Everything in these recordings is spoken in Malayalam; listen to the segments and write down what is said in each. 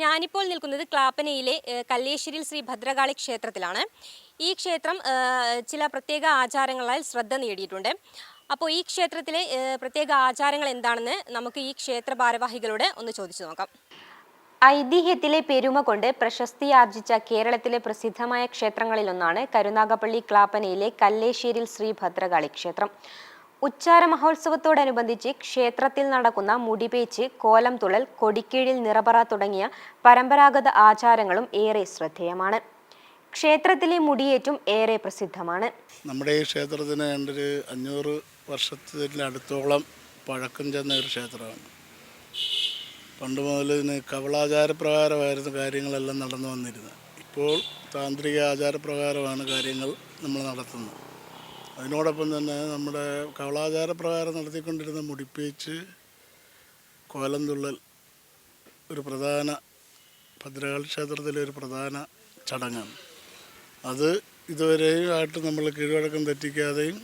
ഞാനിപ്പോൾ നിൽക്കുന്നത് ക്ലാപ്പനയിലെ കല്ലേശ്ശേരിയിൽ ശ്രീ ഭദ്രകാളി ക്ഷേത്രത്തിലാണ്. ഈ ക്ഷേത്രം ചില പ്രത്യേക ആചാരങ്ങളാൽ ശ്രദ്ധ നേടിയിട്ടുണ്ട്. അപ്പോൾ ഈ ക്ഷേത്രത്തിലെ പ്രത്യേക ആചാരങ്ങൾ എന്താണെന്ന് നമുക്ക് ഈ ക്ഷേത്ര ഭാരവാഹികളോട് ഒന്ന് ചോദിച്ചു നോക്കാം. ഐതിഹ്യത്തിലെ പെരുമ കൊണ്ട് പ്രശസ്തിയാർജിച്ച കേരളത്തിലെ പ്രസിദ്ധമായ ക്ഷേത്രങ്ങളിലൊന്നാണ് കരുനാഗപ്പള്ളി ക്ലാപ്പനയിലെ കല്ലേശ്ശേരിയിൽ ശ്രീ ഭദ്രകാളി ക്ഷേത്രം. ഉച്ചാര മഹോത്സവത്തോടനുബന്ധിച്ച് ക്ഷേത്രത്തിൽ നടക്കുന്ന മുടിപേച്ച്, കോലം തുള്ളൽ, കൊടിക്കീഴിൽ നിറപറ തുടങ്ങിയ പരമ്പരാഗത ആചാരങ്ങളും ഏറെ ശ്രദ്ധേയമാണ്. ക്ഷേത്രത്തിലെ മുടിയേറ്റും ഏറെ പ്രസിദ്ധമാണ്. നമ്മുടെ ഈ ക്ഷേത്രത്തിന് ഒരു 500 വർഷത്തിനടുത്തോളം പഴക്കം ചെന്ന ഒരു ക്ഷേത്രമാണ്. പണ്ട് മുതൽ ഇതിന് കവളാചാരപ്രകാരമായിരുന്നു കാര്യങ്ങളെല്ലാം നടന്നു വന്നിരുന്നത്. ഇപ്പോൾ താന്ത്രിക ആചാരപ്രകാരമാണ് കാര്യങ്ങൾ നമ്മൾ നടത്തുന്നത്. അതിനോടൊപ്പം തന്നെ നമ്മുടെ കവളാചാരപ്രകാരം നടത്തിക്കൊണ്ടിരുന്ന മുടിപ്പീച്ച്, കോലം തുള്ളൽ ഒരു പ്രധാന ഭദ്രകാളി ക്ഷേത്രത്തിലെ ഒരു പ്രധാന ചടങ്ങാണ്. അത് ഇതുവരെയും ആയിട്ട് നമ്മൾ കീഴ്വഴക്കം തെറ്റിക്കാതെയും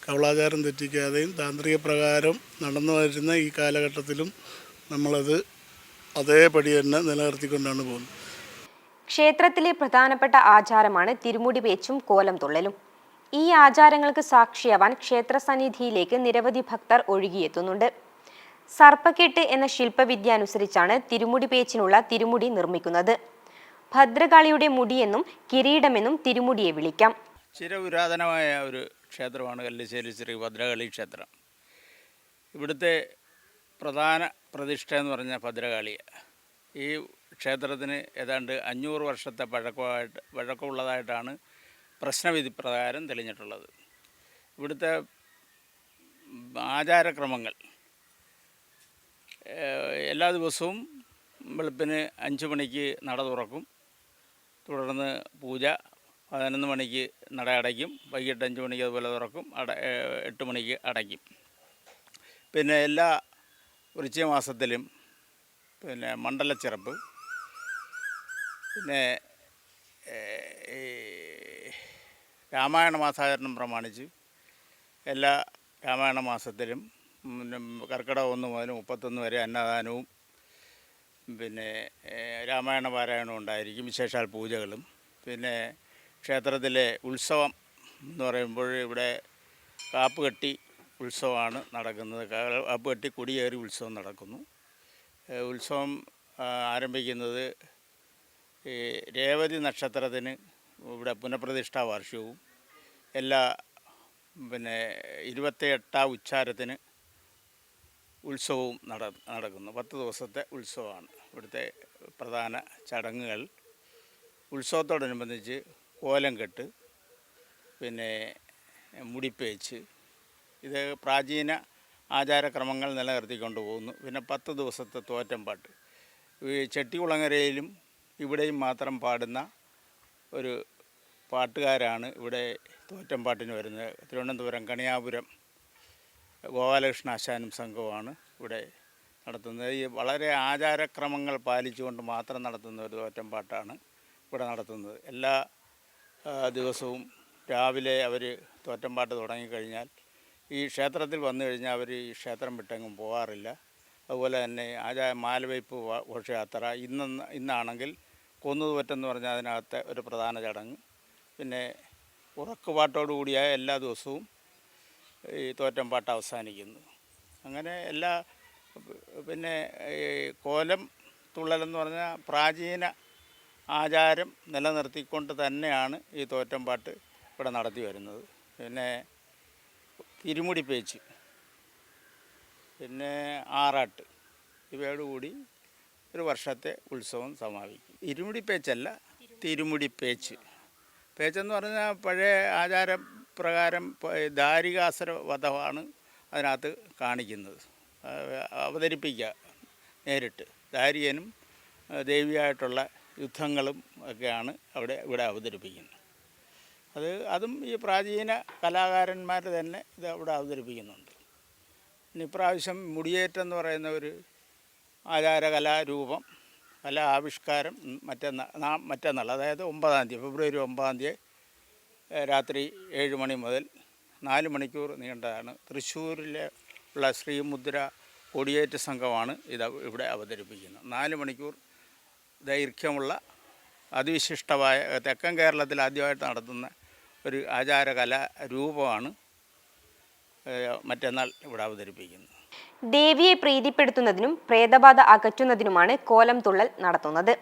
കവളാചാരം തെറ്റിക്കാതെയും താന്ത്രിക പ്രകാരം നടന്നു വരുന്ന ഈ കാലഘട്ടത്തിലും നമ്മളത് അതേപടി തന്നെ നിലനിർത്തിക്കൊണ്ടാണ് പോകുന്നത്. ക്ഷേത്രത്തിലെ പ്രധാനപ്പെട്ട ആചാരമാണ് തിരുമുടി പേച്ചും കോലം തുള്ളലും. ഈ ആചാരങ്ങൾക്ക് സാക്ഷിയാവാൻ ക്ഷേത്ര സന്നിധിയിലേക്ക് നിരവധി ഭക്തർ ഒഴുകിയെത്തുന്നുണ്ട്. സർപ്പക്കെട്ട് എന്ന ശില്പവിദ്യ അനുസരിച്ചാണ് തിരുമുടി പേച്ചിനുള്ള തിരുമുടി നിർമ്മിക്കുന്നത്. ഭദ്രകാളിയുടെ മുടിയെന്നും കിരീടമെന്നും തിരുമുടിയെ വിളിക്കാം. ചിരപുരാതനമായ ഒരു ക്ഷേത്രമാണ് കല്ലേശ്ശേരി ശ്രീ ഭദ്രകാളി ക്ഷേത്രം. ഇവിടുത്തെ പ്രധാന പ്രതിഷ്ഠ എന്ന് പറഞ്ഞാൽ ഭദ്രകാളിയാണ്. ഈ ക്ഷേത്രത്തിന് ഏതാണ്ട് 500 വർഷത്തെ പഴക്കമുള്ളതായിട്ടാണ് പ്രശ്നവിധി പ്രകാരം തെളിഞ്ഞിട്ടുള്ളത്. ഇവിടുത്തെ ആചാരക്രമങ്ങൾ എല്ലാ ദിവസവും വെളുപ്പിന് 5 മണിക്ക് നട തുറക്കും. തുടർന്ന് പൂജ 11 മണിക്ക് നട അടയ്ക്കും. വൈകിട്ട് 5 മണിക്ക് അതുപോലെ തുറക്കും. 8 മണിക്ക് അടയ്ക്കും. പിന്നെ എല്ലാ വൃശ്ചിക മാസത്തിലും പിന്നെ മണ്ഡലച്ചിറപ്പ്, പിന്നെ രാമായണ മാസാചരണം പ്രമാണിച്ച് എല്ലാ രാമായണ മാസത്തിലും കർക്കിടക 1 മുതൽ 31 വരെ അന്നദാനവും പിന്നെ രാമായണ പാരായണവും ഉണ്ടായിരിക്കും. വിശേഷാൽ പൂജകളും. പിന്നെ ക്ഷേത്രത്തിലെ ഉത്സവം എന്ന് പറയുമ്പോൾ ഇവിടെ കാപ്പുകെട്ടി ഉത്സവമാണ് നടക്കുന്നത്. കാപ്പുകെട്ടി കൊടിയേറി ഉത്സവം നടക്കുന്നു. ഉത്സവം ആരംഭിക്കുന്നത് ഈ രേവതി നക്ഷത്രത്തിന് ഇവിടെ പുനഃപ്രതിഷ്ഠാ വാർഷികവും എല്ലാ പിന്നെ 28 ഉച്ചാരത്തിന് ഉത്സവവും നടക്കുന്നു. 10 ദിവസത്തെ ഉത്സവമാണ് ഇവിടുത്തെ പ്രധാന ചടങ്ങുകൾ. ഉത്സവത്തോടനുബന്ധിച്ച് കോലം കെട്ട്, പിന്നെ മുടിപ്പേച്ച്, ഇത് പ്രാചീന ആചാരക്രമങ്ങൾ നിലനിർത്തിക്കൊണ്ട് പോകുന്നു. പിന്നെ 10 ദിവസത്തെ തോറ്റംപാട്ട്. ഈ ചെട്ടികുളങ്ങരയിലും ഇവിടെയും മാത്രം പാടുന്ന ഒരു പാട്ടുകാരാണ് ഇവിടെ തോറ്റംപാട്ടിന് വരുന്നത്. തിരുവനന്തപുരം കണിയാപുരം ഗോപാലകൃഷ്ണ ആശാനും സംഘവുമാണ് ഇവിടെ നടത്തുന്നത്. ഈ വളരെ ആചാരക്രമങ്ങൾ പാലിച്ചുകൊണ്ട് മാത്രം നടത്തുന്ന ഒരു തോറ്റംപാട്ടാണ് ഇവിടെ നടത്തുന്നത്. എല്ലാ ദിവസവും രാവിലെ അവർ തോറ്റംപാട്ട് തുടങ്ങിക്കഴിഞ്ഞാൽ ഈ ക്ഷേത്രത്തിൽ വന്നു കഴിഞ്ഞാൽ അവർ ഈ ക്ഷേത്രം വിട്ടെങ്ങും പോകാറില്ല. അതുപോലെ തന്നെ മാലവയ്പ്പ് ഘോഷയാത്ര ഇന്നാണെങ്കിൽ കൊന്നുതോറ്റെന്ന് പറഞ്ഞാൽ അതിനകത്തെ ഒരു പ്രധാന ചടങ്ങ്. പിന്നെ ഉറക്കുപാട്ടോടുകൂടിയ എല്ലാ ദിവസവും ഈ തോറ്റംപാട്ട് അവസാനിക്കുന്നു. അങ്ങനെ പിന്നെ ഈ കോലം തുള്ളലെന്ന് പറഞ്ഞാൽ പ്രാചീന ആചാരം നിലനിർത്തിക്കൊണ്ട് തന്നെയാണ് ഈ തോറ്റംപാട്ട് ഇവിടെ നടത്തി വരുന്നത്. പിന്നെ തിരുമുടി പേച്ച്, പിന്നെ ആറാട്ട്, ഇവയോടുകൂടി ഒരു വർഷത്തെ ഉത്സവം സമാപിക്കും. ഇരുമുടി പേച്ചല്ല, തിരുമുടി പേച്ച്. പേച്ചെന്ന് പറഞ്ഞാൽ പഴയ ആചാരപ്രകാരം ദാരികാസുര വധമാണ് അതിനകത്ത് കാണിക്കുന്നത്. അവതരിപ്പിക്കുക നേരിട്ട് ദാരികനും ദേവിയായിട്ടുള്ള യുദ്ധങ്ങളും ഒക്കെയാണ് ഇവിടെ അവതരിപ്പിക്കുന്നത്. അതും ഈ പ്രാചീന കലാകാരന്മാർ തന്നെ ഇത് അവിടെ അവതരിപ്പിക്കുന്നുണ്ട്. പിന്നെ ഇപ്രാവശ്യം മുടിയേറ്റെന്ന് പറയുന്ന ഒരു ആചാരകലാരൂപം, കലാ ആവിഷ്കാരം മറ്റന്നാൾ, അതായത് 9-ാം തീയതി, ഫെബ്രുവരി 9-ാം തീയതി രാത്രി 7 മണി മുതൽ 4 മണിക്കൂർ നീണ്ടതാണ്. തൃശ്ശൂരിലെ ഉള്ള ശ്രീമുദ്ര കൊടിയേറ്റ് സംഘമാണ് ഇത് ഇവിടെ അവതരിപ്പിക്കുന്നത്. 4 മണിക്കൂർ ദൈർഘ്യമുള്ള അതിവിശിഷ്ടമായ തെക്കൻ കേരളത്തിൽ ആദ്യമായിട്ട് നടത്തുന്ന ഒരു ആചാരകല രൂപമാണ് മറ്റന്നാൾ ഇവിടെ അവതരിപ്പിക്കുന്നത്. ദേവിയെ പ്രീതിപ്പെടുത്തുന്നതിനും പ്രേതബാധ അകറ്റുന്നതിനുമാണ് കോലം തുള്ളൽ നടത്തുന്നത്.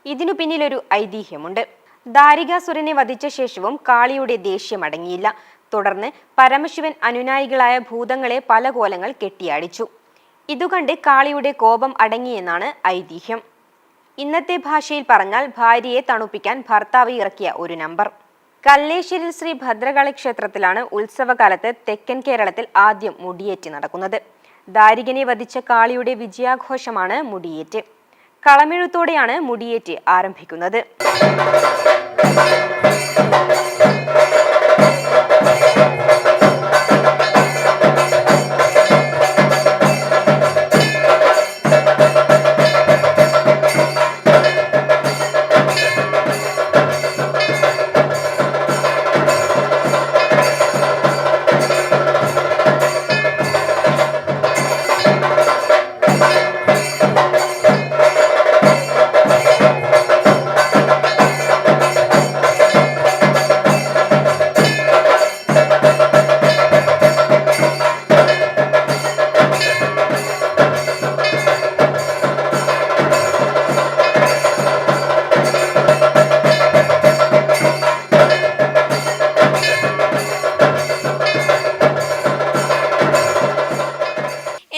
ഇതിനു പിന്നിലൊരു ഐതിഹ്യമുണ്ട്. ദാരികാസുരനെ വധിച്ച ശേഷവും കാളിയുടെ ദേഷ്യം അടങ്ങിയില്ല. തുടർന്ന് പരമശിവൻ അനുനായികളായ ഭൂതങ്ങളെ പല കോലങ്ങൾ കെട്ടിയാടിച്ചു. ഇതുകണ്ട് കാളിയുടെ കോപം അടങ്ങിയെന്നാണ് ഐതിഹ്യം. ഇന്നത്തെ ഭാഷയിൽ പറഞ്ഞാൽ ഭാര്യയെ തണുപ്പിക്കാൻ ഭർത്താവ് ഇറക്കിയ ഒരു നമ്പർ. കല്ലേശ്ശേരിൽ ശ്രീ ഭദ്രകാളി ക്ഷേത്രത്തിലാണ് ഉത്സവകാലത്ത് തെക്കൻ കേരളത്തിൽ ആദ്യം മുടിയേറ്റ് നടക്കുന്നത്. ദാരികനെ വധിച്ച കാളിയുടെ വിജയാഘോഷമാണ് മുടിയേറ്റ്. കളമെഴുത്തോടെയാണ് മുടിയേറ്റ് ആരംഭിക്കുന്നത്.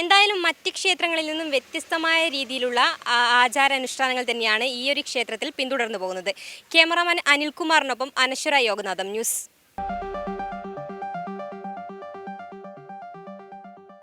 എന്തായാലും മറ്റ് ക്ഷേത്രങ്ങളിൽ നിന്നും വ്യത്യസ്തമായ രീതിയിലുള്ള ആചാരാനുഷ്ഠാനങ്ങൾ തന്നെയാണ് ഈ ഒരു ക്ഷേത്രത്തിൽ പിന്തുടർന്നു പോകുന്നത്. ക്യാമറാമാൻ അനിൽകുമാറിനൊപ്പം അനശ്വര യോഗനാഥം, ന്യൂസ്